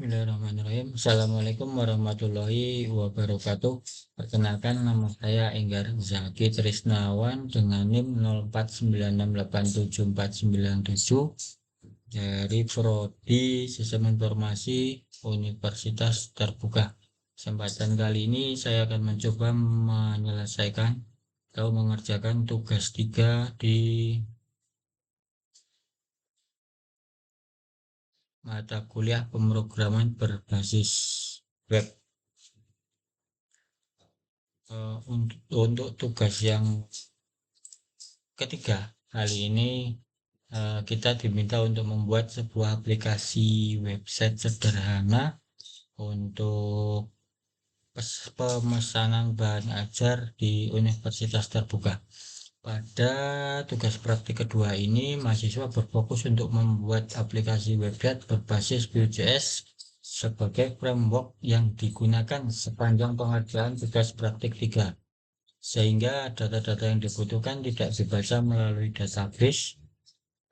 Bismillahirrahmanirrahim. Assalamualaikum warahmatullahi wabarakatuh. Perkenalkan, nama saya Enggar Zaki Trisnawan dengan NIM 0496874497 dari Prodi Sistem Informasi Universitas Terbuka. Kesempatan kali ini saya akan mencoba menyelesaikan atau mengerjakan tugas 3 di mata kuliah pemrograman berbasis web. Untuk tugas yang ketiga kali ini kita diminta untuk membuat sebuah aplikasi website sederhana untuk pemesanan bahan ajar di Universitas Terbuka. Pada tugas praktik kedua ini, mahasiswa berfokus untuk membuat aplikasi website berbasis Vue.js sebagai framework yang digunakan sepanjang pengerjaan tugas praktik 3, sehingga data-data yang dibutuhkan tidak dibaca melalui database,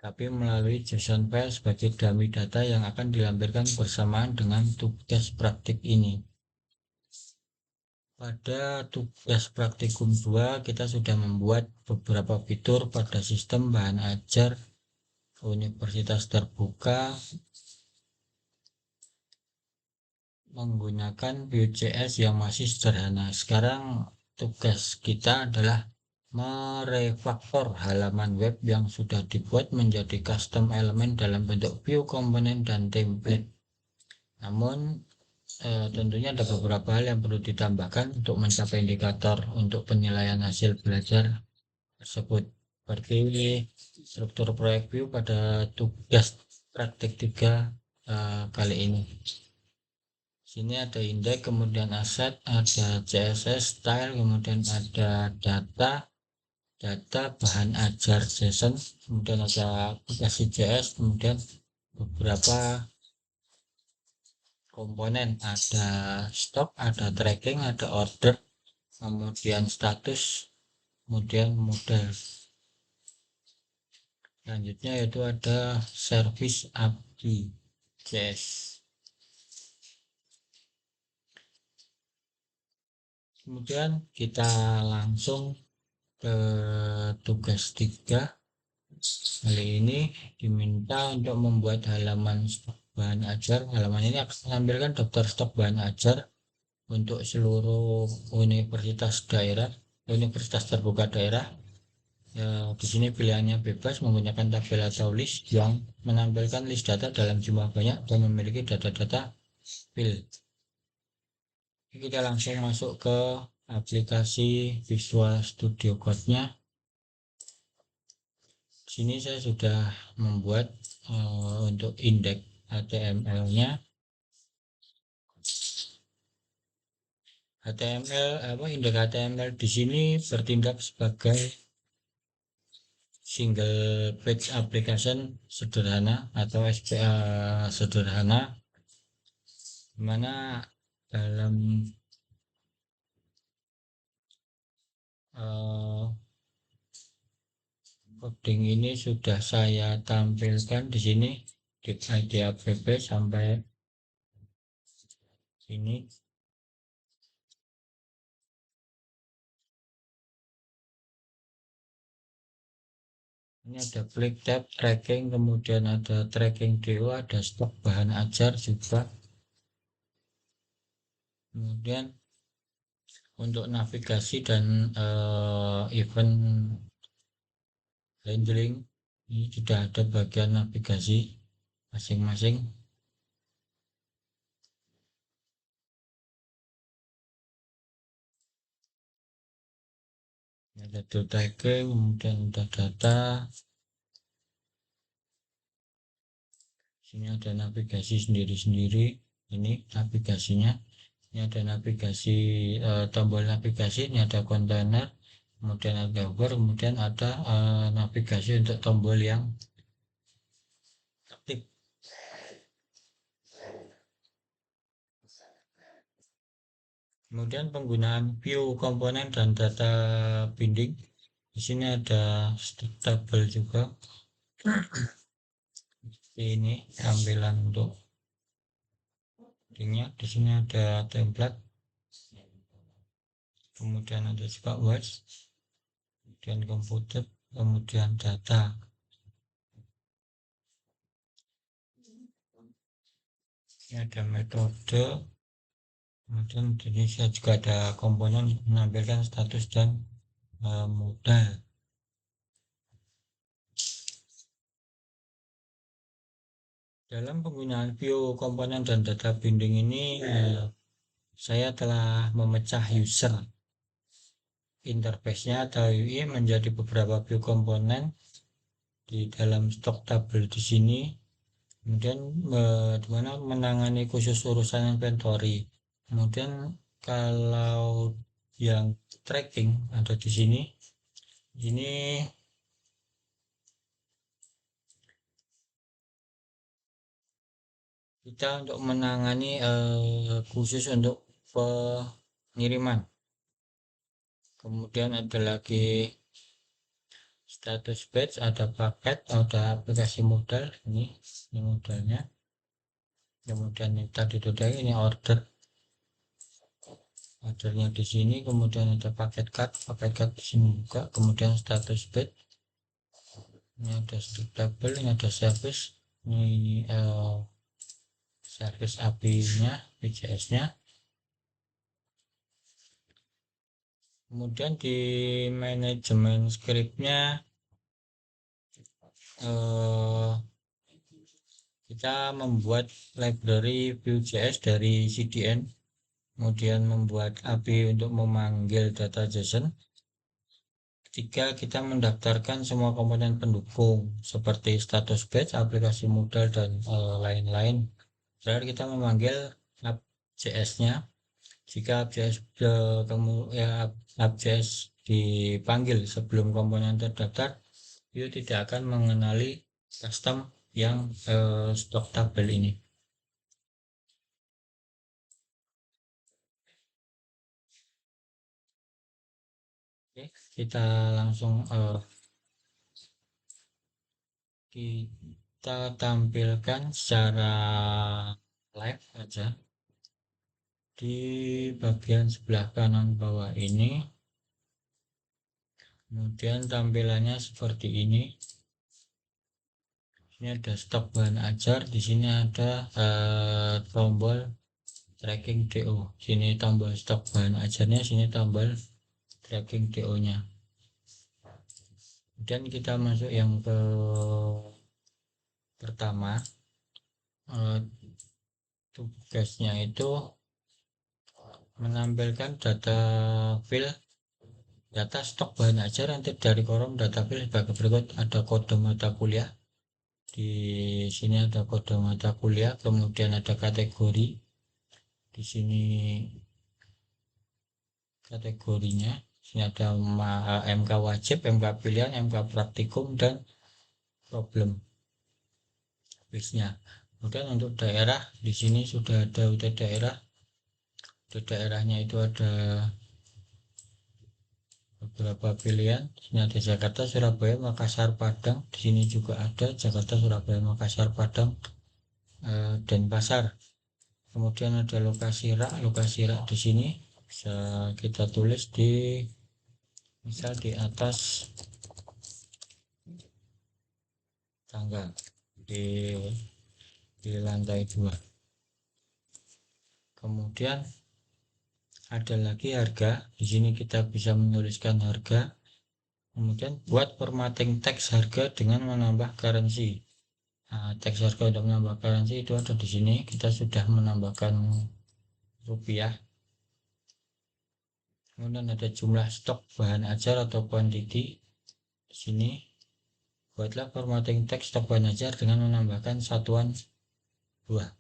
tapi melalui JSON file sebagai dummy data yang akan dilampirkan bersamaan dengan tugas praktik ini. Pada tugas praktikum 2, kita sudah membuat beberapa fitur pada sistem bahan ajar Universitas Terbuka menggunakan Vue.js yang masih sederhana. Sekarang tugas kita adalah merefaktor halaman web yang sudah dibuat menjadi custom elemen dalam bentuk view, komponen, dan template. Namun tentunya ada beberapa hal yang perlu ditambahkan untuk mencapai indikator untuk penilaian hasil belajar tersebut. Seperti struktur proyek view pada tugas praktik 3 kali ini. Sini ada index, kemudian aset, ada CSS, style, kemudian ada data bahan ajar JSON, kemudian ada aplikasi JS, kemudian beberapa komponen, ada stok, ada tracking, ada order, kemudian status, kemudian model. Selanjutnya yaitu ada service API JS. Kemudian kita langsung ke tugas 3. Kali ini diminta untuk membuat halaman stok bahan ajar. Halaman ini akan menampilkan daftar stok bahan ajar untuk seluruh universitas terbuka daerah. Ya, di sini pilihannya bebas menggunakan tabel atau list yang menampilkan list data dalam jumlah banyak dan memiliki data-data field. Kita langsung masuk ke aplikasi Visual Studio Code-nya. Sini saya sudah membuat untuk indeks HTML-nya. Indeks HTML di sini bertindak sebagai single page application sederhana atau SPA sederhana, dimana dalam coding ini sudah saya tampilkan di sini di ID app sampai sini. Ini ada klik tab tracking, kemudian ada tracking DO, ada stok bahan ajar juga. Kemudian untuk navigasi dan event handling ini sudah ada bagian navigasi masing-masing. Ada tagging, kemudian ada data. Sini ada navigasi sendiri-sendiri. Ini navigasinya. Ini ada navigasi, tombol navigasi. Ini ada kontainer, kemudian ada hover, kemudian ada navigasi untuk tombol yang aktif. Kemudian penggunaan view, komponen, dan data binding. Di sini ada tabel juga. Ini tampilan untuk headingnya. Di sini ada template, kemudian ada juga words, kemudian komputer, kemudian data. Ini ada metode, kemudian di sini saya juga ada komponen menampilkan status dan modal. Dalam penggunaan view komponen dan data binding ini, saya telah memecah user interface-nya atau UI menjadi beberapa view komponen di dalam stok tabel di sini. Kemudian dimana menangani khusus urusan inventory. Kemudian kalau yang tracking ada di sini. Ini kita untuk menangani khusus untuk pengiriman. Kemudian ada lagi status batch, ada paket, ada aplikasi modal. Ini modalnya. Kemudian ini tadi sudah ini ordernya di sini. Kemudian ada paket card di sini juga. Kemudian status batch. Ini ada stock table, ini ada service. Ini service API-nya, PJS-nya. Kemudian di manajemen script-nya kita membuat library Vue.js dari CDN, kemudian membuat API untuk memanggil data JSON. Ketika kita mendaftarkan semua komponen pendukung seperti status batch, aplikasi modal, dan lain-lain, terakhir kita memanggil app.js-nya. Jika app.js dipanggil sebelum komponen terdaftar, Vue tidak akan mengenali custom yang stok tabel ini. Oke, kita langsung kita tampilkan secara live aja di bagian sebelah kanan bawah ini. Kemudian tampilannya seperti ini. Ini ada stok bahan ajar, di sini ada tombol tracking DO. Sini tombol stok bahan ajarnya, sini tombol tracking DO-nya. Kemudian kita masuk yang ke pertama. Tugasnya itu menampilkan data file data stok bahan ajar nanti dari kolom data file sebagai berikut. Ada kode mata kuliah, di sini ada kode mata kuliah, kemudian ada kategori, di sini kategorinya, sini ada MK wajib, MK pilihan, MK praktikum, dan problem base-nya. Kemudian untuk daerah, di sini sudah ada UT daerah. Di daerahnya itu ada beberapa pilihan. Ini ada Jakarta, Surabaya, Makassar, Padang. Di sini juga ada Jakarta, Surabaya, Makassar, Padang, Denpasar. Kemudian ada lokasi rak di sini bisa kita tulis di misal di atas tangga di lantai 2. Kemudian ada lagi harga. Di sini kita bisa menuliskan harga. Kemudian buat formatting teks harga dengan menambah currency. Nah, teks harga untuk menambah currency itu ada di sini. Kita sudah menambahkan rupiah. Kemudian ada jumlah stok bahan ajar atau quantity. Di sini buatlah formatting teks stok bahan ajar dengan menambahkan satuan buah.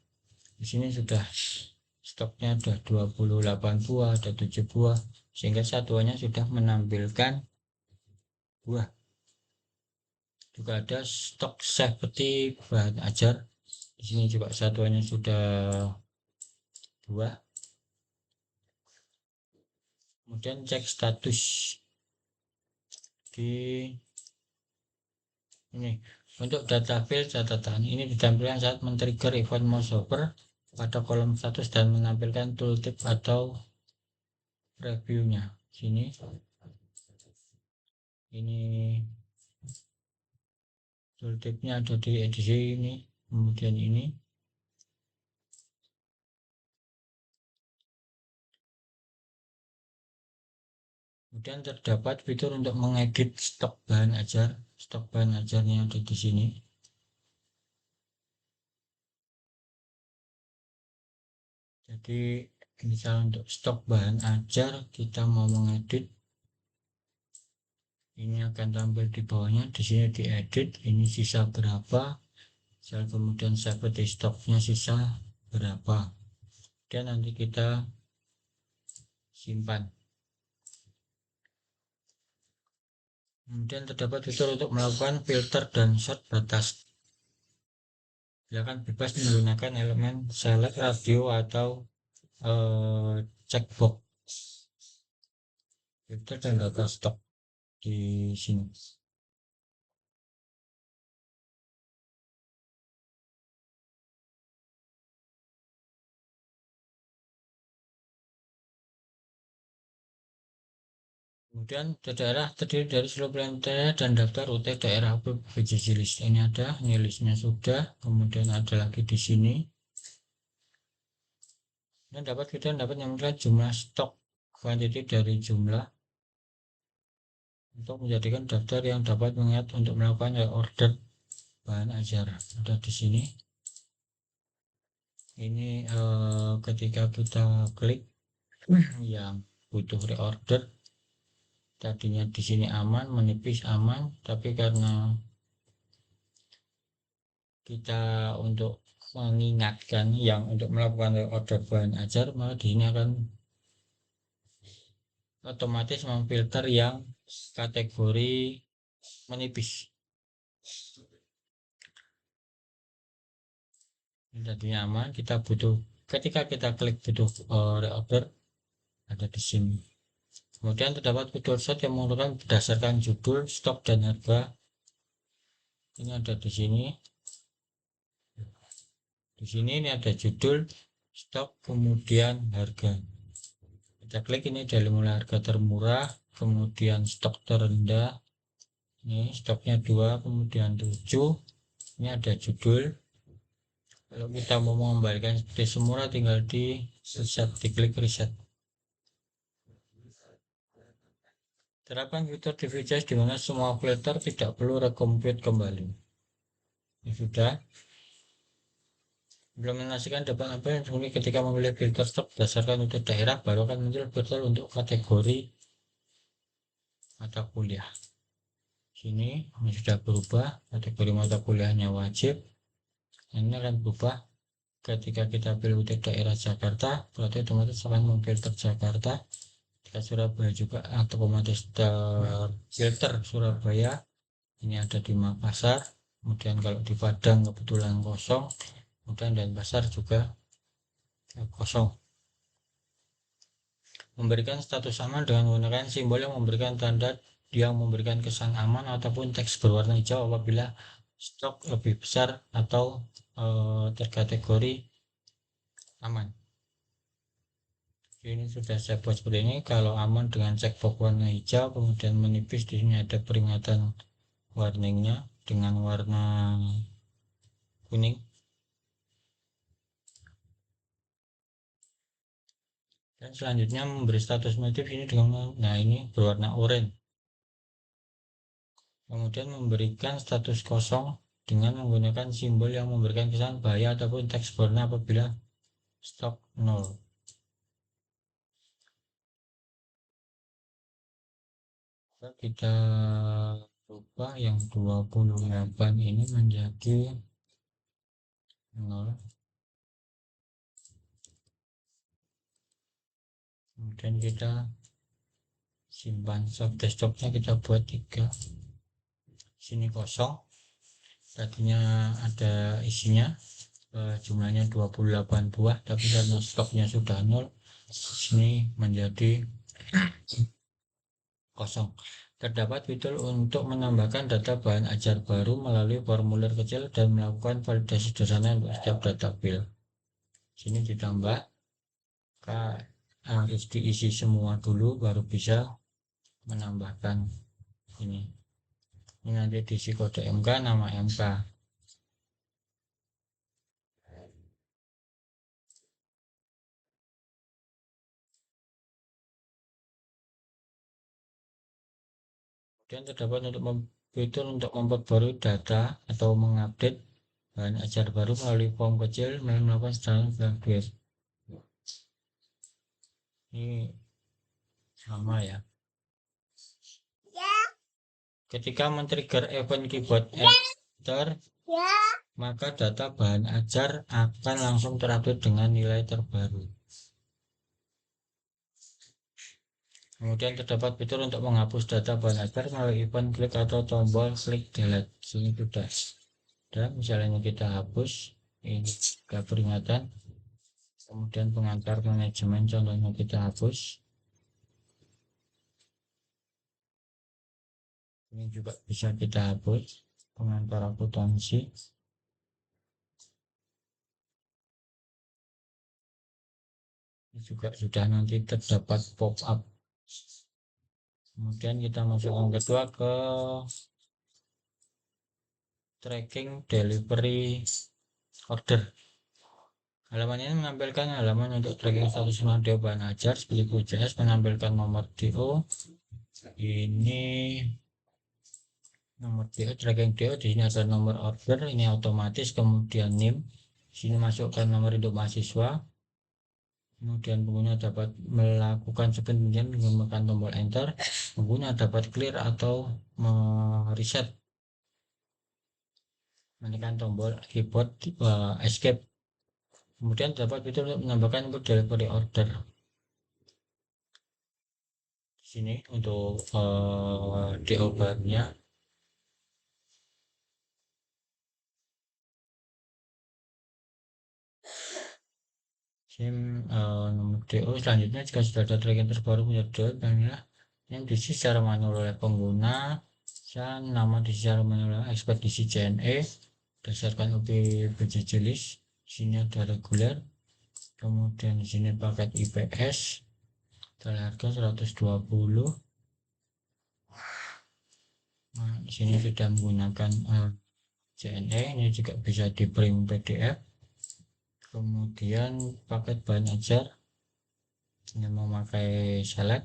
Di sini sudah stoknya ada 28 buah, ada 7 buah, sehingga satuannya sudah menampilkan buah. Juga ada stok seperti bahan ajar. Di sini juga satuannya sudah buah. Kemudian cek status di ini untuk data field catatan ini ditampilkan saat men-trigger event mouse over pada kolom status dan menampilkan tooltip atau reviewnya. Sini ini tooltipnya ada di edisi ini, kemudian ini. Kemudian terdapat fitur untuk mengedit stok bahan ajar. Stok bahan ajarnya ada di sini. Jadi misal untuk stok bahan ajar kita mau mengedit, ini akan tampil di bawahnya. Di sini diedit, ini sisa berapa. Misal kemudian seperti stoknya sisa berapa. Dan nanti kita simpan. Kemudian terdapat fitur untuk melakukan filter dan sort batas. Silakan bebas menggunakan elemen select radio atau checkbox filter dan data stok di sini. Kemudian daerah terdiri dari seluruh pilihan dan daftar rute daerah BJJ list. Ini ada, ini listnya sudah. Kemudian ada lagi di sini. Dan kita dapat menemukan jumlah stok kuantiti dari jumlah untuk menjadikan daftar yang dapat mengingat untuk melakukan order bahan ajar. Ada di sini. Ini ketika kita klik yang butuh reorder, tadinya di sini aman, menipis aman, tapi karena kita untuk mengingatkan yang untuk melakukan reorder bahan ajar, maka di sini akan otomatis memfilter yang kategori menipis. Jadi aman, kita butuh ketika kita klik butuh reorder, ada di sini. Kemudian terdapat fitur sort yang menggunakan berdasarkan judul, stok, dan harga. Ini ada di sini. Di sini ini ada judul, stok, kemudian harga. Kita klik ini dari mulai harga termurah, kemudian stok terendah. Ini stoknya 2, kemudian 7. Ini ada judul. Kalau kita mau mengembalikan seperti semula, tinggal di reset, diklik reset. Terapkan fitur DVCS di mana semua filter tidak perlu recompute kembali. Ini sudah. Implementasikan depan apa yang sebenarnya ketika memilih filter stok berdasarkan untuk daerah, baru akan muncul filter untuk kategori mata kuliah. Sini ini sudah berubah, kategori mata kuliahnya wajib. Ini akan berubah ketika kita pilih untuk daerah Jakarta, berarti otomatis akan memfilter Jakarta. Jika Surabaya juga otomatis terfilter Surabaya. Ini ada di Makassar. Kemudian kalau di Padang kebetulan kosong, kemudian Denpasar juga kosong. Memberikan status aman dengan menggunakan simbol yang memberikan tanda yang memberikan kesan aman ataupun teks berwarna hijau apabila stok lebih besar atau terkategori aman. Ini sudah saya buat seperti ini. Kalau aman dengan checkbox warna hijau, kemudian menipis, di sini ada peringatan warningnya dengan warna kuning. Dan selanjutnya memberi status motif ini dengan, nah ini berwarna oranye. Kemudian memberikan status kosong dengan menggunakan simbol yang memberikan kesan bahaya ataupun teks warna apabila stok 0. Kita ubah yang 28 ini menjadi 0. Kemudian kita simpan soft desktopnya, kita buat 3. Sini kosong, tadinya ada isinya jumlahnya 28 buah, tapi karena stoknya sudah 0, sini menjadi kosong. Terdapat fitur untuk menambahkan data bahan ajar baru melalui formulir kecil dan melakukan validasi sederhana untuk setiap data file. Sini ditambah, harus diisi semua dulu baru bisa menambahkan ini. Ini nanti diisi kode MK, nama MK. Kemudian terdapat fitur untuk memperbarui data atau mengupdate bahan ajar baru melalui form kecil melakukan standar graduate. Ini sama ya. Ketika men-trigger event keyboard enter, maka data bahan ajar akan langsung terupdate dengan nilai terbaru. Kemudian terdapat fitur untuk menghapus data bahan ajar melalui event klik atau tombol klik delete. Sini sudah. Dan misalnya kita hapus, ini juga peringatan. Kemudian pengantar manajemen contohnya kita hapus. Ini juga bisa kita hapus, pengantar akuntansi. Ini juga sudah nanti terdapat pop-up. Kemudian kita masuk yang kedua ke tracking delivery order. Halaman ini menampilkan halaman untuk tracking status DO bahan ajar seperti QCS, menampilkan nomor DO. Ini nomor DO, tracking DO. Di sini ada nomor order, ini otomatis. Kemudian NIM, sini masukkan nomor induk mahasiswa. Kemudian pengguna dapat melakukan sebenarnya menggunakan tombol enter. Pengguna dapat clear atau mereset, menekan tombol keyboard escape. Kemudian dapat fitur untuk menambahkan input delivery order. Di sini untuk DO bahannya. Nomor DO selanjutnya, jika sudah ada tracking terbaru punya DO, yang diisi secara manual oleh pengguna, dan nama diisi secara manual oleh ekspedisi JNE berdasarkan UPBJJ list. Di sini ada reguler, kemudian di sini paket IPS, harga 120. Nah, di sini sudah menggunakan JNE, ini juga bisa di print PDF. Kemudian paket bahan ajar yang memakai select.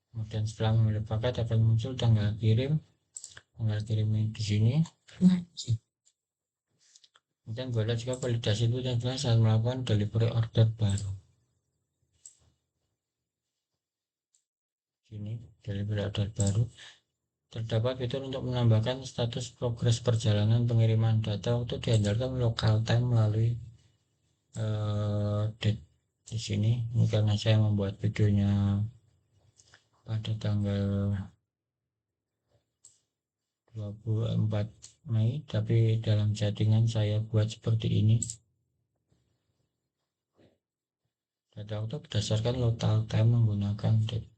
Kemudian setelah memilih paket akan muncul tanggal kirim. Tanggal kirimnya di sini. Kemudian boleh juga validasi itu dan saat melakukan delivery order baru. Sini delivery order baru. Terdapat fitur untuk menambahkan status progres perjalanan pengiriman data untuk diandalkan local time melalui date. Di sini ini karena saya membuat videonya pada tanggal 24 Mei, tapi dalam settingan saya buat seperti ini. Data auto berdasarkan local time menggunakan date.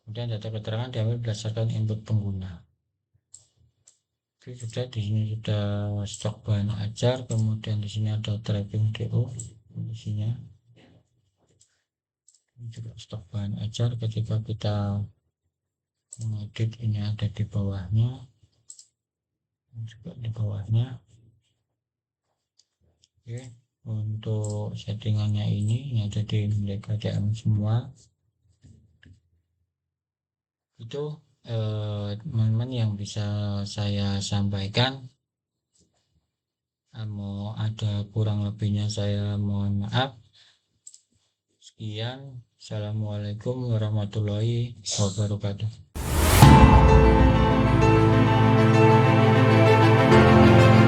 Kemudian data keterangan diambil berdasarkan input pengguna. Oke, sudah di sini sudah stok bahan ajar, kemudian di sini ada tracking DO, isinya. Ini juga stok bahan ajar. Ketika kita mengedit, ini ada di bawahnya, juga di bawahnya. Oke, untuk settingannya ini ada di mereka KDM semua. Itu teman-teman yang bisa saya sampaikan. Mau ada kurang lebihnya saya mohon maaf. Sekian, assalamualaikum warahmatullahi wabarakatuh.